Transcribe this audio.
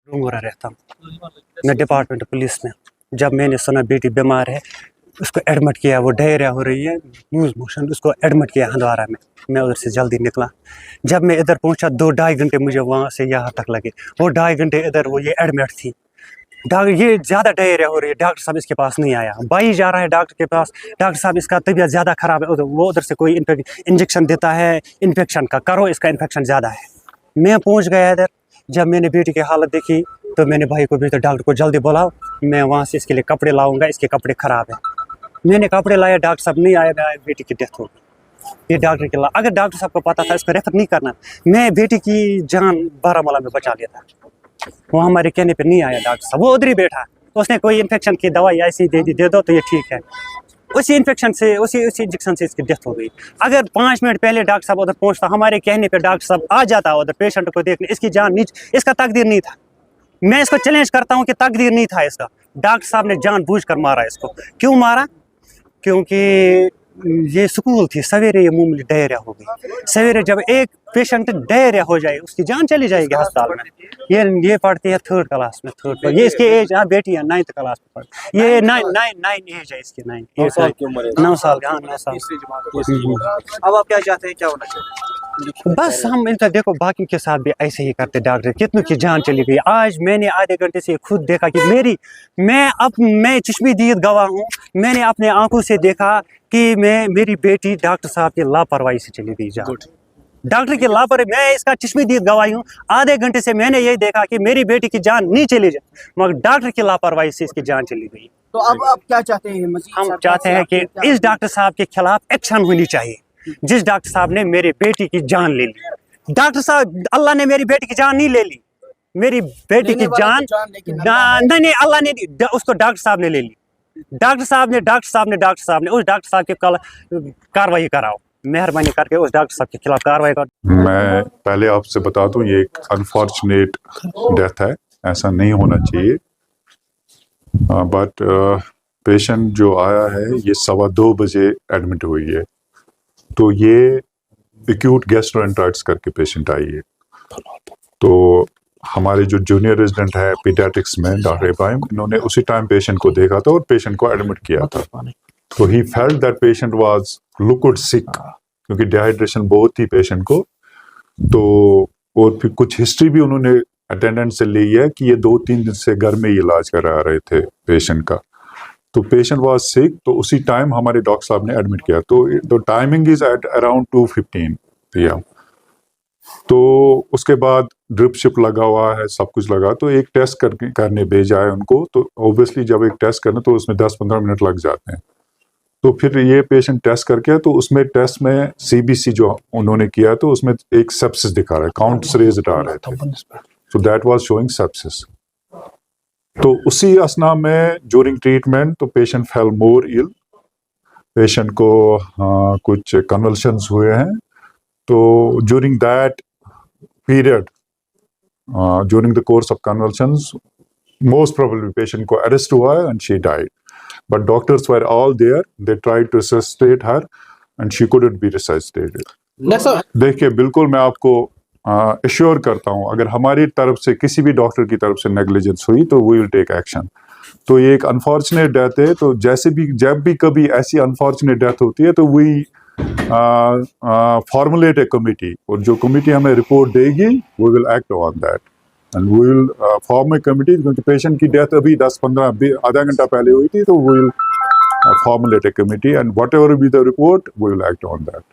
डूंगरा रहता हूँ मैं डिपार्टमेंट पुलिस में। जब मैंने सुना बेटी बीमार है, उसको एडमिट किया, वो डायरिया हो रही है, लूज मोशन, उसको एडमिट किया हंदवारा में। मैं उधर से जल्दी निकला। जब मैं इधर पहुंचा 2-2.5 घंटे मुझे वहाँ से यहाँ तक लगे। वो 2.5 घंटे इधर वो ये एडमिट थी। डॉक्टर ये ज़्यादा डायरिया हो रही है, डॉक्टर साहब इसके पास नहीं आया। भाई जा रहा है डॉक्टर के पास, डॉक्टर साहब इसका तबीयत ज़्यादा ख़राब है, वो उधर से कोई इंजेक्शन देता है इन्फेक्शन का, करो इसका इन्फेक्शन ज़्यादा है। मैं पहुँच गया इधर। जब मैंने बेटी की हालत देखी तो मैंने भाई को भी तो डॉक्टर को जल्दी बुलाओ, मैं वहाँ से इसके लिए कपड़े लाऊंगा, इसके कपड़े ख़राब है। मैंने कपड़े लाए, डॉक्टर साहब नहीं आए, बेटी की डेथ हो गई। ये डॉक्टर के अगर डॉक्टर साहब को पता था इसको रेफर नहीं करना, मैं बेटी की जान बारामूला में बचा लेता। वो हमारे कहने पे नहीं आया डॉक्टर साहब, वो उधर ही बैठा। उसने कोई इन्फेक्शन की दवाई ऐसी दे दी, दे दो तो ये ठीक है। उसी इन्फेक्शन से उसी इंजेक्शन से इसकी डेथ हो गई। अगर 5 मिनट पहले डॉक्टर साहब उधर पहुंचता, हमारे कहने पे डॉक्टर साहब आ जाता उधर पेशेंट को देखने, इसकी जान नीचे, इसका तकदीर नहीं था। मैं इसको चैलेंज करता हूं कि तकदीर नहीं था इसका। डॉक्टर साहब ने जानबूझकर मारा इसको। क्यों मारा? क्योंकि ये स्कूल थी, सवेरे ये मामूली डायरिया हो गई। सवेरे जब एक पेशेंट डायरिया हो जाए, उसकी जान चली जाएगी अस्पताल में। ये पढ़ती है 3rd क्लास में, 3rd ये इसकी एज, बेटी है 9th क्लास में पढ़ती। ये 9 एज है इसकी, 9 साल की उम्र है, 9 साल का, 9 साल। अब आप क्या चाहते हैं, क्या होना चाहिए? बस हम इनका देखो बाकी के साथ भी ऐसे ही करते। डॉक्टर कितनों की जान चली गई। आज मैंने आधे घंटे से खुद देखा कि मैं चश्मदीद गवाह हूँ। मैंने अपने आंखों से देखा कि मेरी बेटी डॉक्टर साहब की लापरवाही से चली गई जान। डॉक्टर की लापरवाही, मैं इसका चश्मदीद गवाही हूँ। आधे घंटे से मैंने यही देखा कि मेरी बेटी की जान नहीं चली जाए, मगर डॉक्टर की लापरवाही से इसकी जान चली गई। तो अब आप क्या चाहते हैं? हम चाहते हैं कि इस डॉक्टर साहब के खिलाफ एक्शन होनी चाहिए, जिस डॉक्टर साहब ने मेरी बेटी की जान ले ली। डॉक्टर साहब, अल्लाह ने मेरी बेटी की जान नहीं ले ली, मेरी बेटी की जान नहीं, अल्लाह ने उसको डॉक्टर साहब ने ले ली। डॉक्टर साहब ने उस डॉक्टर साहब के कार्रवाई कराओ, मेहरबानी करके उस डॉक्टर साहब के खिलाफ कार्रवाई करो। मैं पहले आपसे बता दूं, ये एक अनफॉर्चुनेट डेथ है, ऐसा नहीं होना चाहिए। बट पेशेंट जो आया है ये 2:15 बजे एडमिट हुई है। तो ये एक्यूट गैस्ट्रोएंटराइटिस करके पेशेंट आई है। तो हमारे जो जूनियर रेजिडेंट है पीडियाट्रिक्स में, डॉक्टर इब्राहिम, इन्होंने उसी टाइम पेशेंट को देखा था और पेशेंट को एडमिट किया था। तो ही felt that patient was looked sick, क्योंकि डिहाइड्रेशन बहुत थी पेशेंट को। तो और फिर कुछ हिस्ट्री भी उन्होंने अटेंडेंट से ली है कि ये 2-3 दिन से घर में इलाज करा रहे थे पेशेंट का। तो पेशेंट वाज सिक, तो उसी टाइम हमारे डॉक्टर साहब ने एडमिट किया। तो timing is at around 2:15 PM। तो उसके बाद ड्रिप शिप लगा हुआ है, सब कुछ लगा। तो एक टेस्ट करने भेजा है उनको। तो ऑब्वियसली जब एक टेस्ट करना तो उसमें 10-15 मिनट लग जाते हैं। तो फिर ये पेशेंट टेस्ट करके, तो उसमें टेस्ट में CBC जो उन्होंने किया, तो उसमें एक सेप्सिस दिखा रहा है, काउंट्स रेज्ड आ रहे थे। So that was showing sepsis. तो उसी असना में ड्यूरिंग ट्रीटमेंट तो patient fell more ill. Patient को कुछ कन्वल्शंस हुए हैं। तो during that period, during the course of convulsions, most probably patient को अरेस्ट हुआ है and she died. But doctors were all there, they tried to resuscitate her and she couldn't be resuscitated. देखिए, बिल्कुल मैं आपको एश्योर करता हूँ, अगर हमारी तरफ से किसी भी डॉक्टर की तरफ से नेग्लिजेंस हुई तो वी विल टेक एक्शन। तो ये एक अनफॉर्चुनेट डेथ है। तो जब भी कभी ऐसी अनफॉर्चुनेट डेथ होती है तो वी फॉर्मुलेट ए कमिटी, और जो कमिटी हमें रिपोर्ट देगी we will act on that and we will form a committee. क्योंकि पेशेंट की डेथ अभी 10-15 आधा घंटा पहले हुई थी। तो we will formulate a committee and whatever be the report we will act on that.